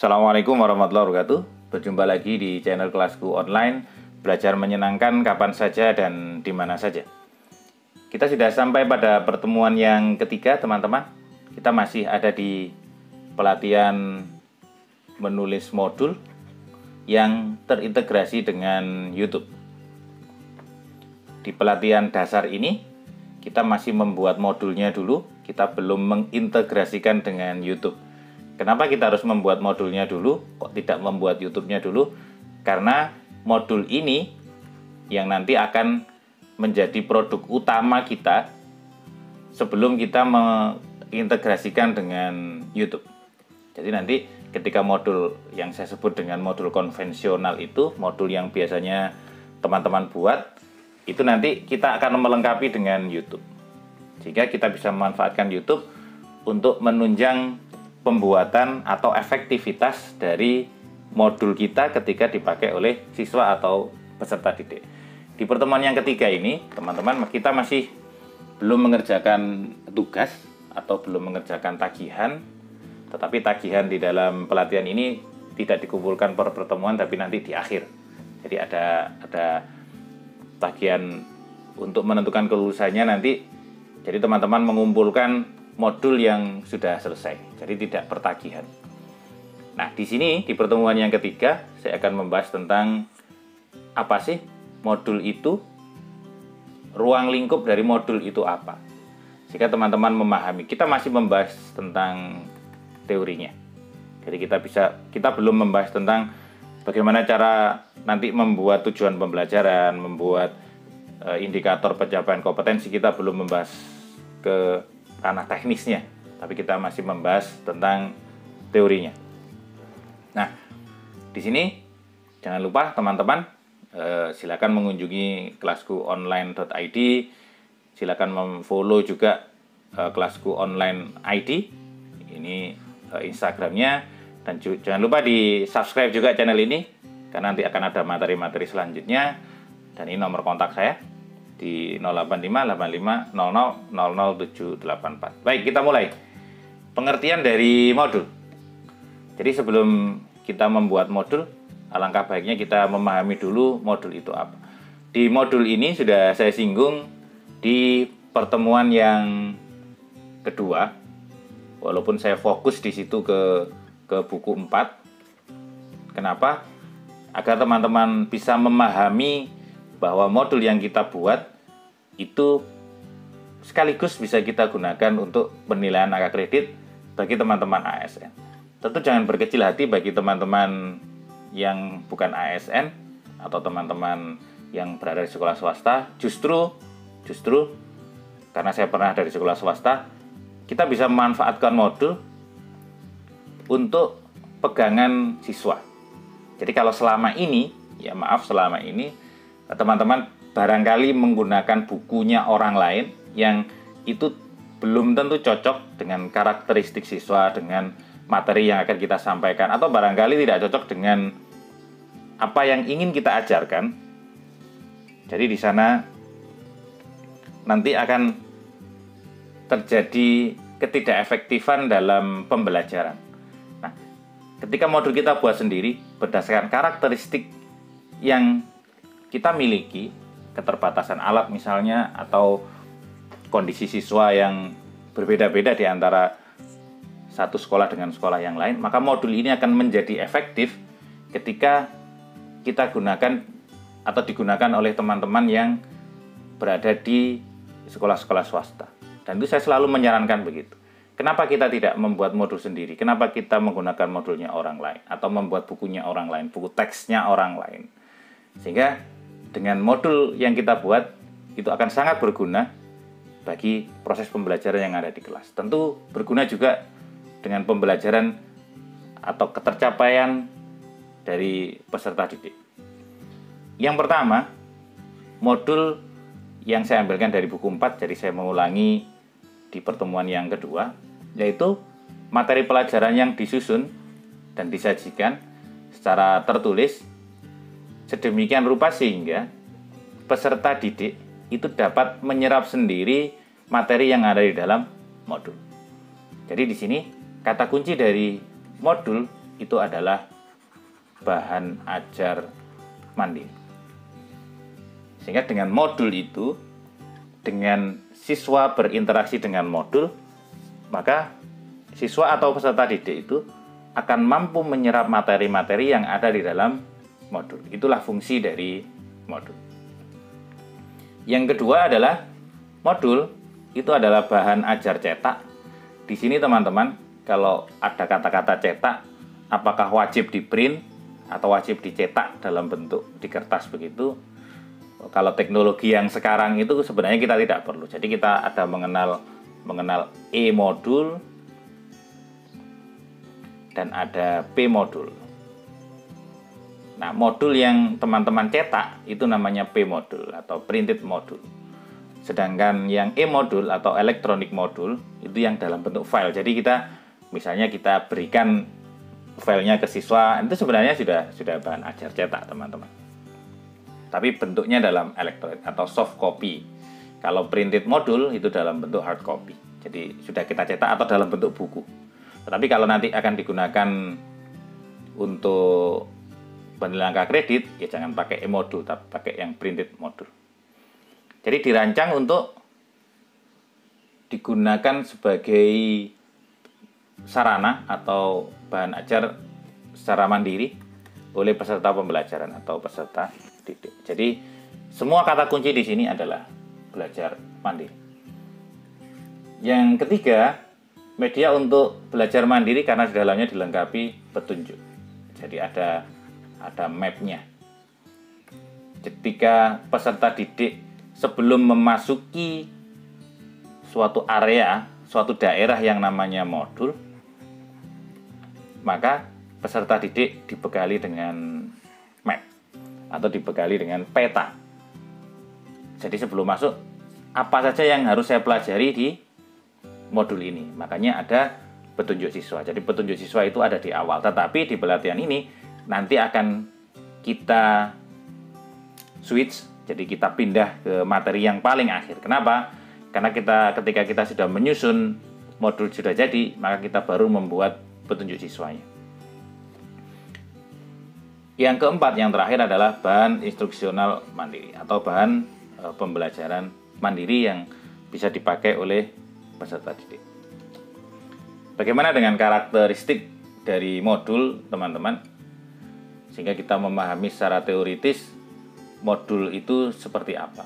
Assalamualaikum warahmatullahi wabarakatuh. Berjumpa lagi di channel Kelasku Online. Belajar menyenangkan kapan saja dan di mana saja. Kita sudah sampai pada pertemuan yang ketiga, teman-teman. Kita masih ada di pelatihan menulis modul yang terintegrasi dengan YouTube. Di pelatihan dasar ini, kita masih membuat modulnya dulu. Kita belum mengintegrasikan dengan YouTube. Kenapa kita harus membuat modulnya dulu? Kok tidak membuat YouTube-nya dulu? Karena modul ini yang nanti akan menjadi produk utama kita sebelum kita mengintegrasikan dengan YouTube. Jadi nanti ketika modul yang saya sebut dengan modul konvensional itu, modul yang biasanya teman-teman buat, itu nanti kita akan melengkapi dengan YouTube. Sehingga kita bisa memanfaatkan YouTube untuk menunjang pembuatan atau efektivitas dari modul kita ketika dipakai oleh siswa atau peserta didik. Di pertemuan yang ketiga ini, teman-teman, kita masih belum mengerjakan tugas atau belum mengerjakan tagihan, tetapi tagihan di dalam pelatihan ini tidak dikumpulkan per pertemuan, tapi nanti di akhir. Jadi ada tagihan untuk menentukan kelulusannya nanti. Jadi teman-teman mengumpulkan modul yang sudah selesai, jadi tidak pertagihan. Nah, di sini di pertemuan yang ketiga saya akan membahas tentang apa sih modul itu, ruang lingkup dari modul itu apa, sehingga teman-teman memahami. Kita masih membahas tentang teorinya, jadi kita belum membahas tentang bagaimana cara nanti membuat tujuan pembelajaran, membuat indikator pencapaian kompetensi. Kita belum membahas ke ranah teknisnya, tapi kita masih membahas tentang teorinya. Nah, di sini jangan lupa teman-teman, silakan mengunjungi kelaskuonline.id, silakan memfollow juga Kelasku Online ID, ini Instagramnya, dan jangan lupa di subscribe juga channel ini, karena nanti akan ada materi-materi selanjutnya. Dan ini nomor kontak saya di 08585000000784. Baik, kita mulai. Pengertian dari modul. Jadi sebelum kita membuat modul, alangkah baiknya kita memahami dulu modul itu apa. Di modul ini sudah saya singgung di pertemuan yang kedua, walaupun saya fokus di situ ke buku 4. Kenapa? Agar teman-teman bisa memahami bahwa modul yang kita buat itu sekaligus bisa kita gunakan untuk penilaian angka kredit bagi teman-teman ASN. Tentu jangan berkecil hati bagi teman-teman yang bukan ASN atau teman-teman yang berada di sekolah swasta. Justru karena saya pernah dari sekolah swasta, kita bisa memanfaatkan modul untuk pegangan siswa. Jadi kalau selama ini teman-teman barangkali menggunakan bukunya orang lain yang itu belum tentu cocok dengan karakteristik siswa, dengan materi yang akan kita sampaikan, atau barangkali tidak cocok dengan apa yang ingin kita ajarkan. Jadi di sana nanti akan terjadi ketidakefektifan dalam pembelajaran. Nah, ketika modul kita buat sendiri berdasarkan karakteristik yang kita miliki, keterbatasan alat misalnya, atau kondisi siswa yang berbeda-beda di antara satu sekolah dengan sekolah yang lain, maka modul ini akan menjadi efektif ketika kita gunakan atau digunakan oleh teman-teman yang berada di sekolah-sekolah swasta. Dan itu saya selalu menyarankan begitu. Kenapa kita tidak membuat modul sendiri? Kenapa kita menggunakan modulnya orang lain atau membuat bukunya orang lain, buku teksnya orang lain? Sehingga dengan modul yang kita buat itu akan sangat berguna bagi proses pembelajaran yang ada di kelas. Tentu berguna juga dengan pembelajaran atau ketercapaian dari peserta didik. Yang pertama, modul yang saya ambilkan dari buku 4, jadi saya mengulangi di pertemuan yang kedua, yaitu materi pelajaran yang disusun dan disajikan secara tertulis sedemikian rupa sehingga peserta didik itu dapat menyerap sendiri materi yang ada di dalam modul. Jadi di sini kata kunci dari modul itu adalah bahan ajar mandiri. Sehingga dengan modul itu, dengan siswa berinteraksi dengan modul, maka siswa atau peserta didik itu akan mampu menyerap materi-materi yang ada di dalam modul. Itulah fungsi dari modul. Yang kedua adalah modul itu adalah bahan ajar cetak. Di sini teman-teman, kalau ada kata-kata cetak, apakah wajib di print atau wajib dicetak dalam bentuk di kertas begitu? Kalau teknologi yang sekarang itu sebenarnya kita tidak perlu. Jadi kita ada mengenal e-modul dan ada p-modul. Nah, modul yang teman-teman cetak itu namanya p-modul atau printed modul. Sedangkan yang e-modul atau electronic modul itu yang dalam bentuk file. Jadi misalnya kita berikan filenya ke siswa, itu sebenarnya sudah bahan ajar cetak, teman-teman. Tapi bentuknya dalam elektronik atau soft copy. Kalau printed modul itu dalam bentuk hard copy. Jadi sudah kita cetak atau dalam bentuk buku. Tetapi kalau nanti akan digunakan untuk penilaian angka kredit, ya jangan pakai e-modul, tapi pakai yang printed modul. Jadi dirancang untuk digunakan sebagai sarana atau bahan ajar secara mandiri oleh peserta pembelajaran atau peserta didik. Jadi semua kata kunci di sini adalah belajar mandiri. Yang ketiga, media untuk belajar mandiri karena di dalamnya dilengkapi petunjuk. Jadi ada map-nya. Ketika peserta didik sebelum memasuki suatu area, suatu daerah yang namanya modul, maka peserta didik dibekali dengan map atau dibekali dengan peta. Jadi sebelum masuk, apa saja yang harus saya pelajari di modul ini. Makanya ada petunjuk siswa. Jadi petunjuk siswa itu ada di awal. Tetapi di pelatihan ini nanti akan kita switch. Jadi kita pindah ke materi yang paling akhir. Kenapa? Karena ketika kita sudah menyusun modul sudah jadi, maka kita baru membuat petunjuk siswanya. Yang keempat, yang terakhir adalah bahan instruksional mandiri atau bahan pembelajaran mandiri yang bisa dipakai oleh peserta didik. Bagaimana dengan karakteristik dari modul, teman-teman? Sehingga kita memahami secara teoritis modul itu seperti apa.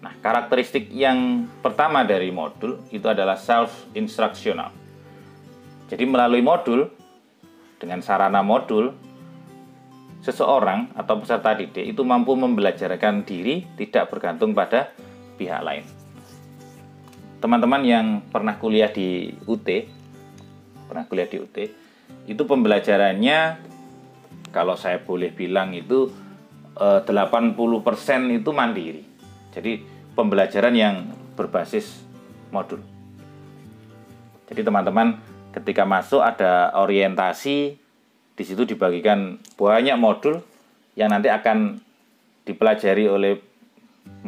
Nah, karakteristik yang pertama dari modul itu adalah self-instructional. Jadi melalui modul, dengan sarana modul, seseorang atau peserta didik itu mampu membelajarkan diri tidak bergantung pada pihak lain. Teman-teman yang pernah kuliah di UT, itu pembelajarannya, kalau saya boleh bilang itu 80% itu mandiri. Jadi pembelajaran yang berbasis modul. Jadi teman-teman ketika masuk ada orientasi, di situ dibagikan banyak modul yang nanti akan dipelajari oleh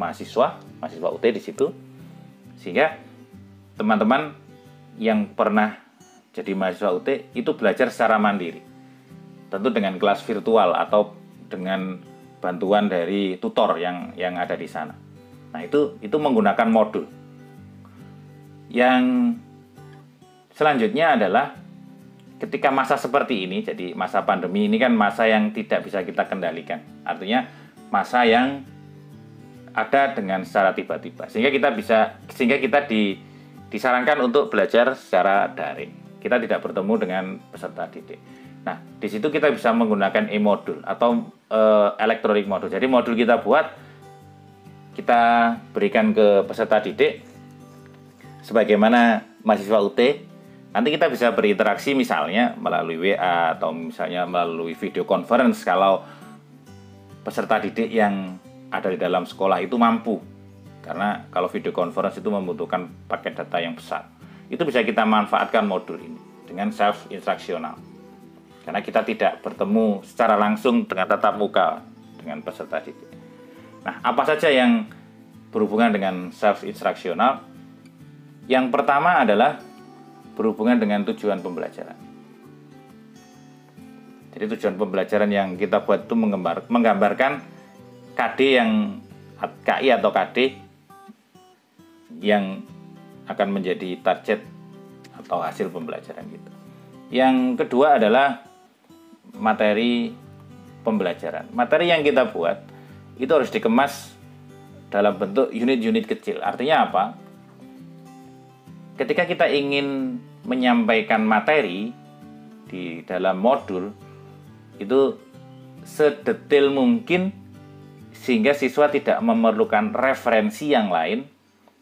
mahasiswa UT di situ. Sehingga teman-teman yang pernah jadi mahasiswa UT itu belajar secara mandiri. Tentu dengan kelas virtual atau dengan bantuan dari tutor yang ada di sana. Nah, itu menggunakan modul. Yang selanjutnya adalah ketika masa seperti ini, jadi masa pandemi ini kan masa yang tidak bisa kita kendalikan. Artinya masa yang ada dengan secara tiba-tiba. Sehingga kita disarankan untuk belajar secara daring. Kita tidak bertemu dengan peserta didik. Nah, di situ kita bisa menggunakan e-modul atau electronic modul. Jadi modul kita buat, kita berikan ke peserta didik sebagaimana mahasiswa UT. Nanti kita bisa berinteraksi misalnya melalui WA atau misalnya melalui video conference kalau peserta didik yang ada di dalam sekolah itu mampu. Karena kalau video conference itu membutuhkan paket data yang besar. Itu bisa kita manfaatkan modul ini dengan self-instructional. Karena kita tidak bertemu secara langsung dengan tatap muka dengan peserta didik. Nah, apa saja yang berhubungan dengan self-instructional? Yang pertama adalah berhubungan dengan tujuan pembelajaran. Jadi tujuan pembelajaran yang kita buat itu menggambarkan KD yang KI atau KD yang akan menjadi target atau hasil pembelajaran gitu. Yang kedua adalah materi pembelajaran. Materi yang kita buat itu harus dikemas dalam bentuk unit-unit kecil. Artinya apa? Ketika kita ingin menyampaikan materi di dalam modul, itu sedetail mungkin sehingga siswa tidak memerlukan referensi yang lain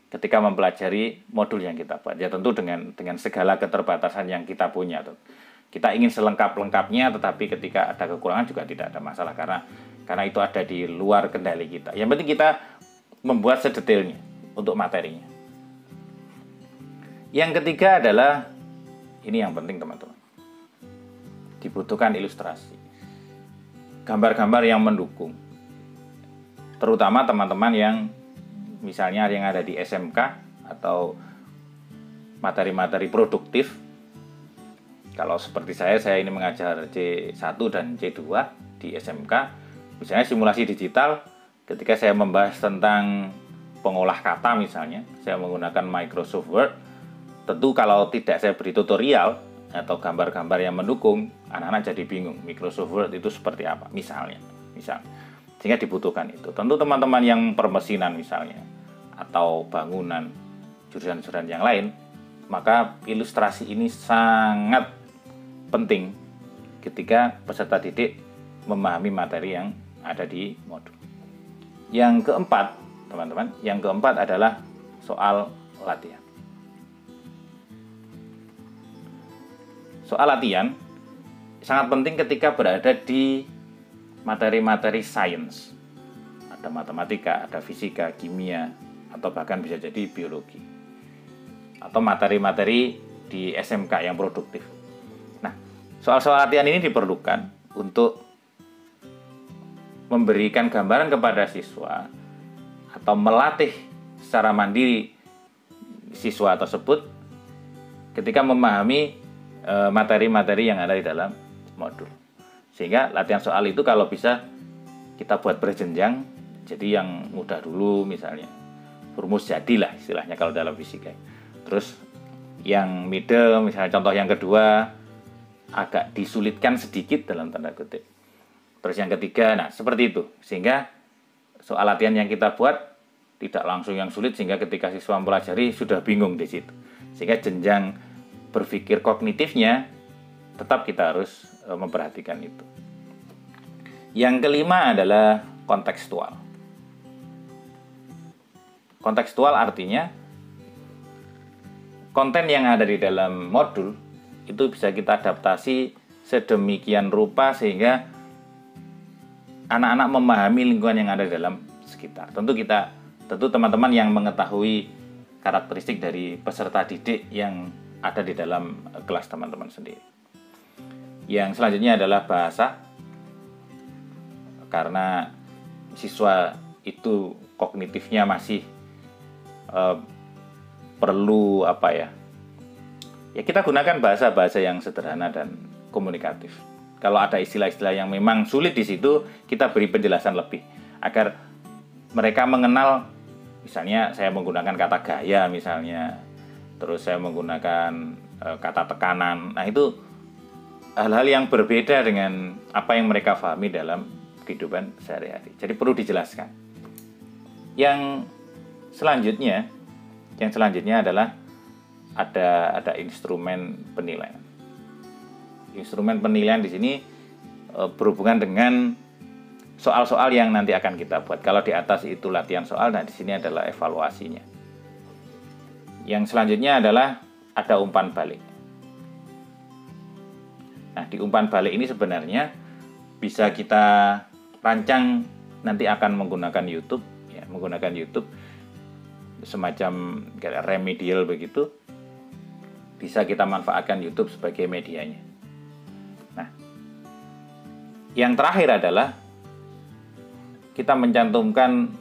ketika mempelajari modul yang kita buat. Ya tentu dengan segala keterbatasan yang kita punya tuh. Kita ingin selengkap-lengkapnya, tetapi ketika ada kekurangan juga tidak ada masalah karena itu ada di luar kendali kita. Yang penting kita membuat sedetailnya untuk materinya. Yang ketiga adalah ini yang penting teman-teman. Dibutuhkan ilustrasi. Gambar-gambar yang mendukung. Terutama teman-teman yang misalnya yang ada di SMK atau materi-materi produktif. Kalau seperti saya ini mengajar C1 dan C2 di SMK, misalnya simulasi digital, ketika saya membahas tentang pengolah kata misalnya, saya menggunakan Microsoft Word, tentu kalau tidak saya beri tutorial atau gambar-gambar yang mendukung, anak-anak jadi bingung Microsoft Word itu seperti apa misalnya. Sehingga dibutuhkan itu. Tentu teman-teman yang permesinan misalnya atau bangunan, jurusan-jurusan yang lain, maka ilustrasi ini sangat penting ketika peserta didik memahami materi yang ada di modul. Yang keempat, teman-teman, yang keempat adalah soal latihan. Soal latihan sangat penting ketika berada di materi-materi sains. Ada matematika, ada fisika, kimia, atau bahkan bisa jadi biologi. Atau materi-materi di SMK yang produktif. Nah, soal-soal latihan ini diperlukan untuk memberikan gambaran kepada siswa atau melatih secara mandiri siswa tersebut ketika memahami materi-materi yang ada di dalam modul. Sehingga latihan soal itu kalau bisa kita buat berjenjang, jadi yang mudah dulu misalnya rumus jadilah istilahnya kalau dalam fisika. Terus yang middle misalnya contoh yang kedua agak disulitkan sedikit dalam tanda kutip. Terus yang ketiga, nah seperti itu. Sehingga soal latihan yang kita buat tidak langsung yang sulit sehingga ketika siswa mempelajari sudah bingung di situ. Sehingga jenjang berpikir kognitifnya tetap kita harus memperhatikan itu. Yang kelima adalah kontekstual. Kontekstual artinya konten yang ada di dalam modul itu bisa kita adaptasi sedemikian rupa sehingga anak-anak memahami lingkungan yang ada di dalam sekitar. Tentu teman-teman yang mengetahui karakteristik dari peserta didik yang ada di dalam kelas teman-teman sendiri. Yang selanjutnya adalah bahasa, karena siswa itu kognitifnya masih perlu ya kita gunakan bahasa-bahasa yang sederhana dan komunikatif. Kalau ada istilah-istilah yang memang sulit di situ, kita beri penjelasan lebih agar mereka mengenal. Misalnya saya menggunakan kata gaya misalnya, terus saya menggunakan kata tekanan. Nah itu hal-hal yang berbeda dengan apa yang mereka pahami dalam kehidupan sehari-hari. Jadi perlu dijelaskan. Yang selanjutnya adalah ada instrumen penilaian. Instrumen penilaian di sini berhubungan dengan soal-soal yang nanti akan kita buat. Kalau di atas itu latihan soal, nah di sini adalah evaluasinya. Yang selanjutnya adalah ada umpan balik. Nah, di umpan balik ini sebenarnya bisa kita rancang nanti akan menggunakan YouTube, ya, menggunakan YouTube semacam kayak remedial begitu. Bisa kita manfaatkan YouTube sebagai medianya. Nah, yang terakhir adalah kita mencantumkan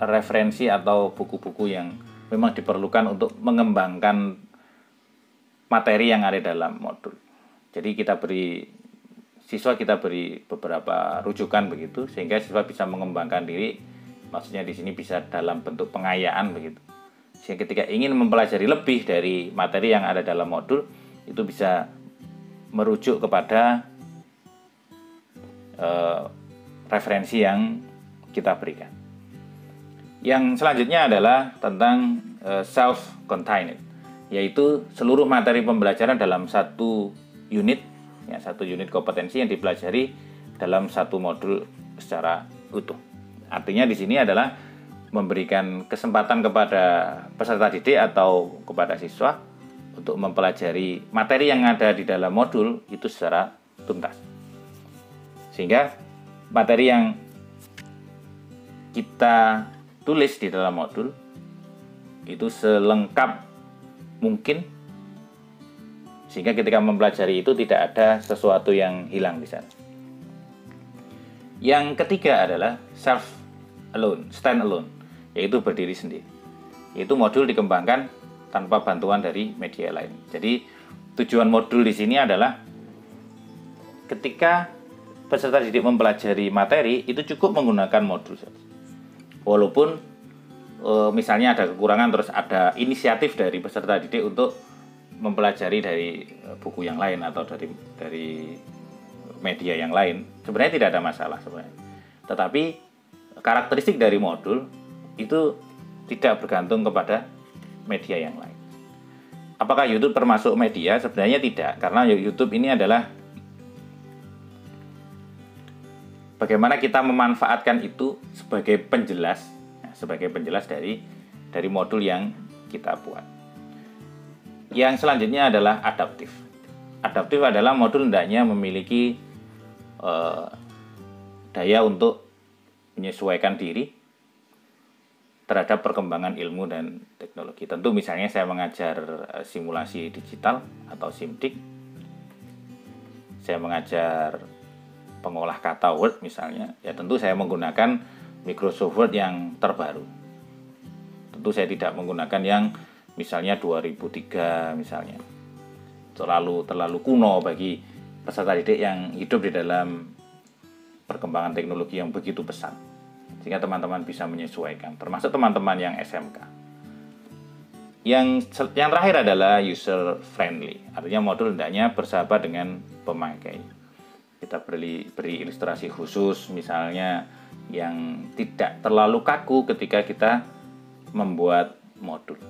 referensi atau buku-buku yang memang diperlukan untuk mengembangkan materi yang ada dalam modul. Jadi kita beri siswa kita beri beberapa rujukan begitu, sehingga siswa bisa mengembangkan diri. Maksudnya di sini bisa dalam bentuk pengayaan begitu. Sehingga ketika ingin mempelajari lebih dari materi yang ada dalam modul, itu bisa merujuk kepada referensi yang kita berikan. Yang selanjutnya adalah tentang self-contained, yaitu seluruh materi pembelajaran dalam satu unit, ya, satu unit kompetensi yang dipelajari dalam satu modul secara utuh. Artinya di sini adalah memberikan kesempatan kepada peserta didik atau kepada siswa untuk mempelajari materi yang ada di dalam modul itu secara tuntas. Sehingga materi yang kita tulis di dalam modul itu selengkap mungkin, sehingga ketika mempelajari itu tidak ada sesuatu yang hilang di sana. Yang ketiga adalah stand alone, yaitu berdiri sendiri. Yaitu modul dikembangkan tanpa bantuan dari media lain. Jadi tujuan modul di sini adalah ketika peserta didik mempelajari materi itu cukup menggunakan modul saja. Walaupun misalnya ada kekurangan, terus ada inisiatif dari peserta didik untuk mempelajari dari buku yang lain atau dari media yang lain, sebenarnya tidak ada masalah sebenarnya. Tetapi karakteristik dari modul itu tidak bergantung kepada media yang lain. Apakah YouTube termasuk media? Sebenarnya tidak, karena YouTube ini adalah bagaimana kita memanfaatkan itu sebagai penjelas dari modul yang kita buat. Yang selanjutnya adalah adaptif. Adaptif adalah modul hendaknya memiliki daya untuk menyesuaikan diri terhadap perkembangan ilmu dan teknologi. Tentu misalnya saya mengajar simulasi digital atau SIMDIK, saya mengajar pengolah kata Word misalnya, ya tentu saya menggunakan Microsoft Word yang terbaru. Tentu saya tidak menggunakan yang misalnya 2003 misalnya. Terlalu kuno bagi peserta didik yang hidup di dalam perkembangan teknologi yang begitu pesat. Sehingga teman-teman bisa menyesuaikan, termasuk teman-teman yang SMK. Yang terakhir adalah user friendly. Artinya modul hendaknya bersahabat dengan pemakai. Kita beri ilustrasi khusus misalnya yang tidak terlalu kaku ketika kita membuat modul.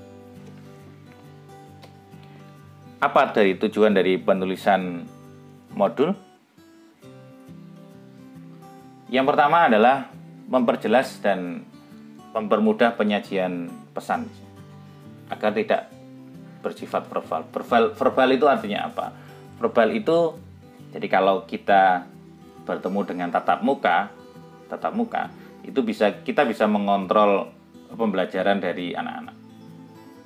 Apa dari tujuan dari penulisan modul? Yang pertama adalah memperjelas dan mempermudah penyajian pesan agar tidak bersifat verbal. Verbal itu artinya apa? Verbal itu, jadi kalau kita bertemu dengan tatap muka itu kita bisa mengontrol pembelajaran dari anak-anak.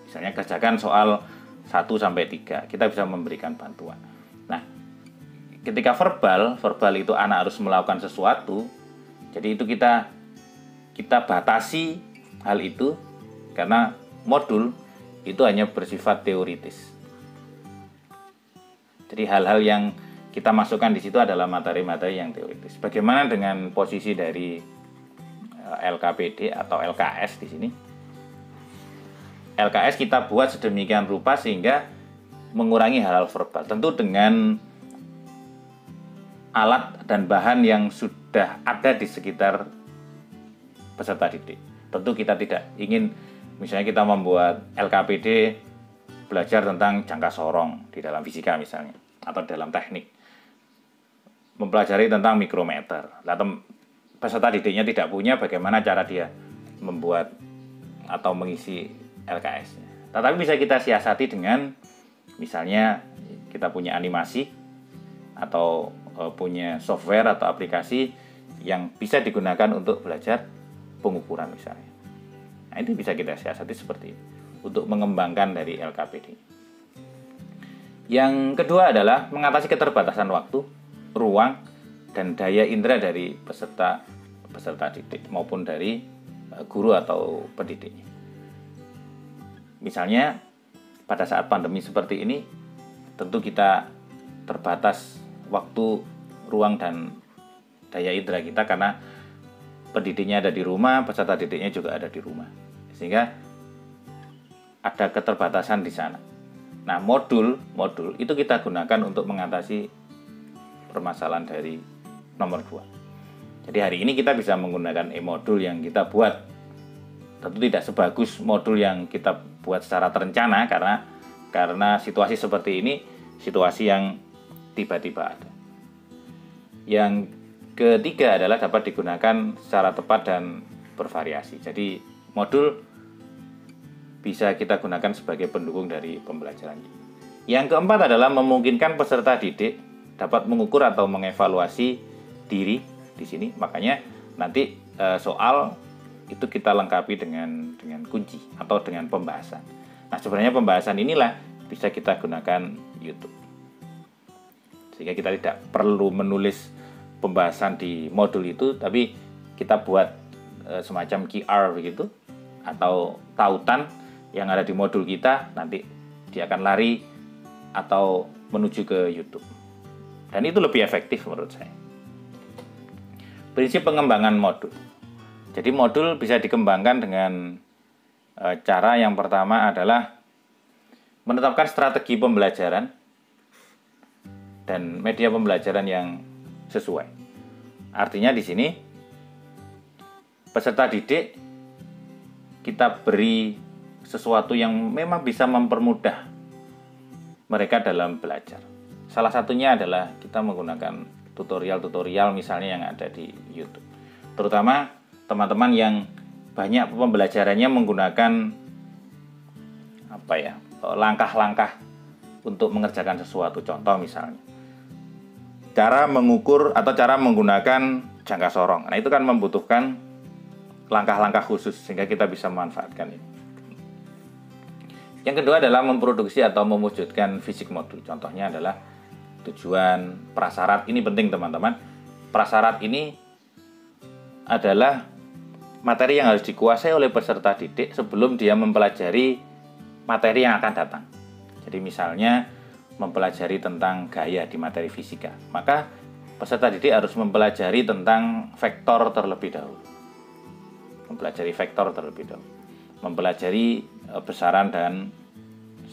Misalnya kerjakan soal 1-3, kita bisa memberikan bantuan. Nah, ketika verbal itu anak harus melakukan sesuatu, jadi itu kita batasi hal itu, karena modul itu hanya bersifat teoritis. Jadi hal-hal yang kita masukkan di situ adalah materi-materi yang teoritis. Bagaimana dengan posisi dari LKPD atau LKS di sini? LKS kita buat sedemikian rupa sehingga mengurangi hal-hal verbal. Tentu dengan alat dan bahan yang sudah ada di sekitar peserta didik. Tentu kita tidak ingin misalnya kita membuat LKPD belajar tentang jangka sorong di dalam fisika misalnya, atau dalam teknik, mempelajari tentang mikrometer. Lalu peserta didiknya tidak punya, bagaimana cara dia membuat atau mengisi LKS. Tetapi bisa kita siasati dengan misalnya kita punya animasi atau punya software atau aplikasi yang bisa digunakan untuk belajar pengukuran misalnya. Nah, itu bisa kita siasati seperti itu untuk mengembangkan dari LKPD. Yang kedua adalah mengatasi keterbatasan waktu, ruang, dan daya indera dari peserta didik maupun dari guru atau pendidiknya. Misalnya pada saat pandemi seperti ini, tentu kita terbatas waktu ruang dan daya indera kita, karena pendidiknya ada di rumah, peserta didiknya juga ada di rumah, sehingga ada keterbatasan di sana. Nah, modul itu kita gunakan untuk mengatasi permasalahan dari nomor 2. Jadi hari ini kita bisa menggunakan e-modul yang kita buat. Tentu tidak sebagus modul yang kita buat secara terencana, karena situasi seperti ini situasi yang tiba-tiba ada. Yang ketiga adalah dapat digunakan secara tepat dan bervariasi. Jadi modul bisa kita gunakan sebagai pendukung dari pembelajaran. Yang keempat adalah memungkinkan peserta didik dapat mengukur atau mengevaluasi diri di sini. Makanya nanti soal itu kita lengkapi dengan kunci atau dengan pembahasan. Nah, sebenarnya pembahasan inilah bisa kita gunakan YouTube. Sehingga kita tidak perlu menulis pembahasan di modul itu, tapi kita buat semacam QR begitu, atau tautan yang ada di modul kita, nanti dia akan lari atau menuju ke YouTube. Dan itu lebih efektif menurut saya. Prinsip pengembangan modul. Jadi modul bisa dikembangkan dengan cara yang pertama adalah menetapkan strategi pembelajaran dan media pembelajaran yang sesuai. Artinya di sini peserta didik kita beri sesuatu yang memang bisa mempermudah mereka dalam belajar. Salah satunya adalah kita menggunakan tutorial-tutorial misalnya yang ada di YouTube. Terutama teman-teman yang banyak pembelajarannya menggunakan langkah-langkah untuk mengerjakan sesuatu. Contoh misalnya cara mengukur atau cara menggunakan jangka sorong. Nah, itu kan membutuhkan langkah-langkah khusus sehingga kita bisa memanfaatkan ini. Yang kedua adalah memproduksi atau mewujudkan fisik modul. Contohnya adalah tujuan, prasyarat. Ini penting teman-teman. Prasyarat ini adalah materi yang harus dikuasai oleh peserta didik sebelum dia mempelajari materi yang akan datang. Jadi misalnya mempelajari tentang gaya di materi fisika, maka peserta didik harus mempelajari tentang vektor terlebih dahulu. Mempelajari besaran dan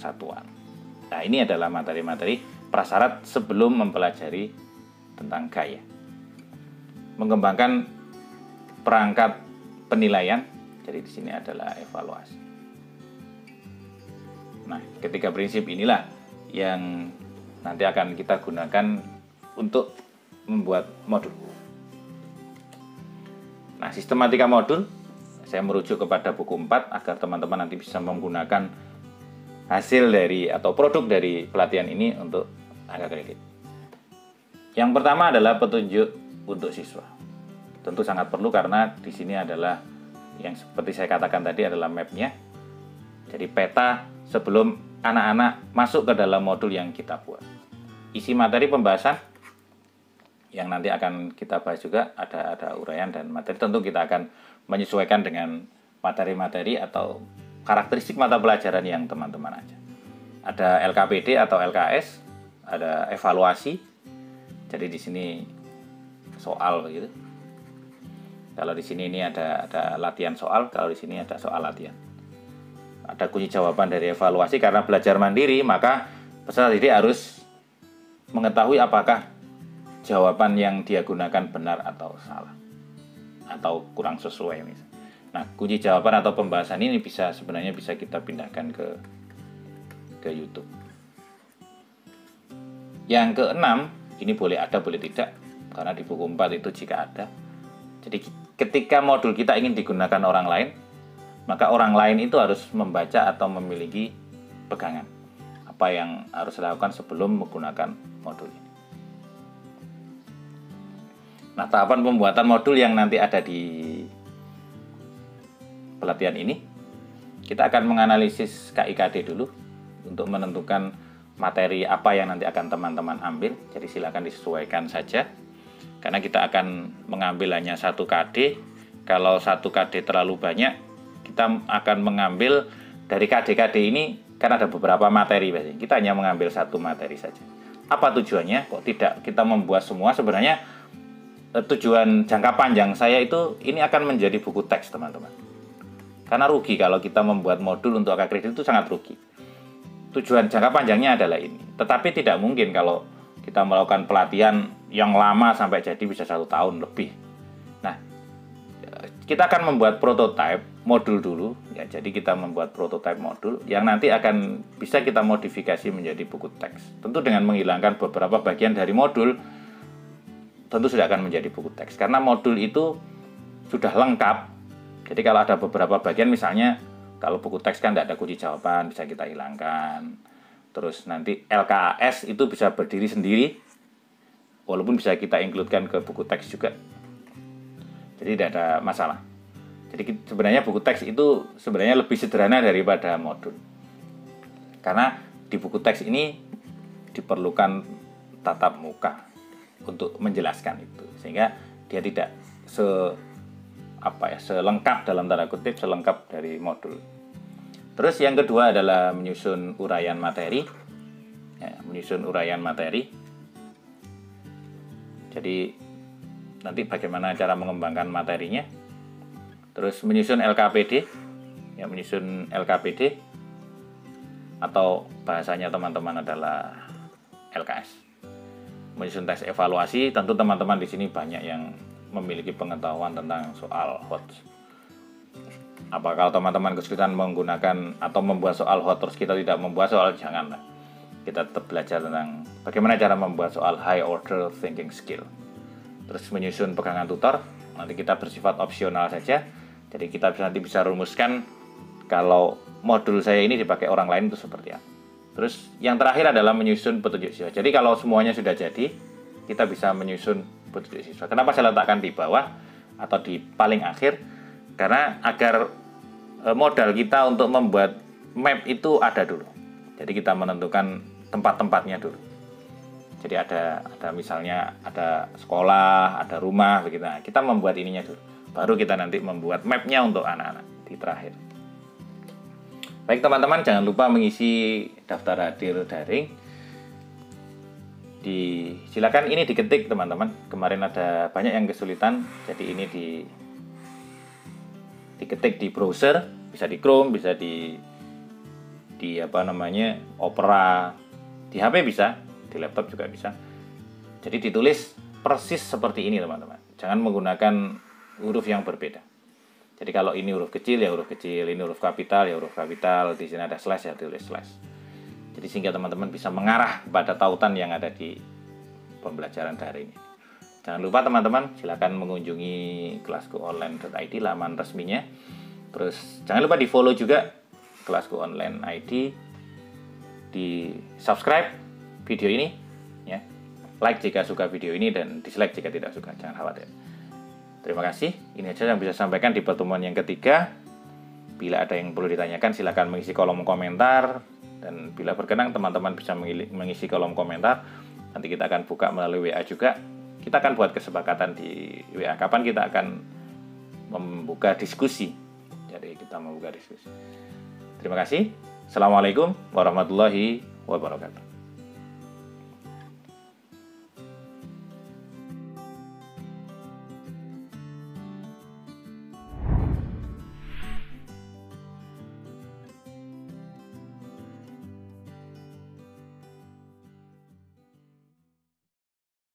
satuan. Nah, ini adalah materi-materi prasyarat sebelum mempelajari tentang gaya. Mengembangkan perangkat penilaian, jadi di sini adalah evaluasi. Nah, ketiga prinsip inilah yang nanti akan kita gunakan untuk membuat modul. Nah, sistematika modul saya merujuk kepada buku 4 agar teman-teman nanti bisa menggunakan hasil dari atau produk dari pelatihan ini untuk angka kredit. Yang pertama adalah petunjuk untuk siswa. Tentu sangat perlu karena di sini adalah yang seperti saya katakan tadi adalah map-nya. Jadi peta sebelum anak-anak masuk ke dalam modul yang kita buat. Isi materi pembahasan yang nanti akan kita bahas juga ada uraian dan materi. Tentu kita akan menyesuaikan dengan materi-materi atau karakteristik mata pelajaran yang teman-teman aja. Ada LKPD atau LKS, ada evaluasi. Jadi di sini soal begitu. Kalau di sini ini ada latihan soal, kalau di sini ada soal latihan. Ada kunci jawaban dari evaluasi. Karena belajar mandiri, maka peserta didik harus mengetahui apakah jawaban yang dia gunakan benar atau salah atau kurang sesuai misalnya. Nah, kunci jawaban atau pembahasan ini sebenarnya bisa kita pindahkan ke YouTube. Yang keenam, ini boleh ada boleh tidak, karena di buku 4 itu jika ada. Jadi ketika modul kita ingin digunakan orang lain, maka orang lain itu harus membaca atau memiliki pegangan apa yang harus dilakukan sebelum menggunakan modul ini. Nah, tahapan pembuatan modul yang nanti ada di pelatihan ini, kita akan menganalisis KIKD dulu untuk menentukan materi apa yang nanti akan teman-teman ambil. Jadi silakan disesuaikan saja, karena kita akan mengambil hanya 1 KD. Kalau 1 KD terlalu banyak, kita akan mengambil dari KD-KD ini, kan ada beberapa materi, kita hanya mengambil 1 materi saja. apa tujuannya? Kok tidak kita membuat semua? Sebenarnya tujuan jangka panjang saya itu ini akan menjadi buku teks, teman-teman. Karena rugi kalau kita membuat modul untuk AK kredit, itu sangat rugi. Tujuan jangka panjangnya adalah ini. Tetapi tidak mungkin kalau kita melakukan pelatihan yang lama sampai jadi bisa 1 tahun lebih. Nah, kita akan membuat prototipe modul dulu. Ya, jadi kita membuat prototipe modul yang nanti akan bisa kita modifikasi menjadi buku teks. Tentu dengan menghilangkan beberapa bagian dari modul, tentu sudah akan menjadi buku teks. Karena modul itu sudah lengkap. Jadi kalau ada beberapa bagian, misalnya kalau buku teks kan tidak ada kunci jawaban, bisa kita hilangkan. Terus nanti LKS itu bisa berdiri sendiri, walaupun bisa kita include-kan ke buku teks juga. Jadi tidak ada masalah. Jadi sebenarnya buku teks itu sebenarnya lebih sederhana daripada modul. Karena di buku teks ini diperlukan tatap muka untuk menjelaskan itu. Sehingga dia tidak selengkap dalam tanda kutip, selengkap dari modul. Terus yang kedua adalah menyusun uraian materi. Ya, menyusun uraian materi. Jadi nanti bagaimana cara mengembangkan materinya. Terus menyusun LKPD. Ya, menyusun LKPD atau bahasanya teman-teman adalah LKS. Menyusun tes evaluasi. Tentu teman-teman di sini banyak yang memiliki pengetahuan tentang soal HOT. Apa kalau teman-teman kesulitan menggunakan atau membuat soal HOT terus kita tidak membuat soal, janganlah. Kita tetap belajar tentang bagaimana cara membuat soal high order thinking skill. Terus menyusun pegangan tutor, nanti kita bersifat opsional saja. Jadi kita nanti bisa rumuskan kalau modul saya ini dipakai orang lain itu seperti apa. Terus yang terakhir adalah menyusun petunjuk siswa. Jadi kalau semuanya sudah jadi, kita bisa menyusun petunjuk siswa. Kenapa saya letakkan di bawah atau di paling akhir? Karena agar modal kita untuk membuat map itu ada dulu. Jadi kita menentukan tempat-tempatnya dulu. Jadi ada misalnya ada sekolah, ada rumah begitu. Nah, kita membuat ininya dulu. Baru kita nanti membuat mapnya untuk anak-anak di terakhir. Baik teman-teman, jangan lupa mengisi daftar hadir daring. Silakan ini diketik teman-teman. Kemarin ada banyak yang kesulitan, jadi ini diketik di browser, bisa di Chrome, bisa di Opera, di HP bisa, di laptop juga bisa. Jadi ditulis persis seperti ini teman-teman. Jangan menggunakan huruf yang berbeda. Jadi kalau ini huruf kecil ya huruf kecil, ini huruf kapital ya huruf kapital, di sini ada slash ya tulis slash. Jadi sehingga teman-teman bisa mengarah pada tautan yang ada di pembelajaran daring ini. Jangan lupa teman-teman, silakan mengunjungi kelaskuonline.id, laman resminya. Terus jangan lupa di-follow juga Kelasku Online ID, di subscribe video ini, ya. Like jika suka video ini dan dislike jika tidak suka, jangan khawatir. Terima kasih. Ini aja yang bisa saya sampaikan di pertemuan yang ketiga. Bila ada yang perlu ditanyakan, silakan mengisi kolom komentar. Dan bila berkenan, teman-teman bisa mengisi kolom komentar. Nanti kita akan buka melalui WA juga. Kita akan buat kesepakatan di WA kapan kita akan membuka diskusi. Jadi kita membuka diskusi. Terima kasih. Assalamualaikum warahmatullahi wabarakatuh.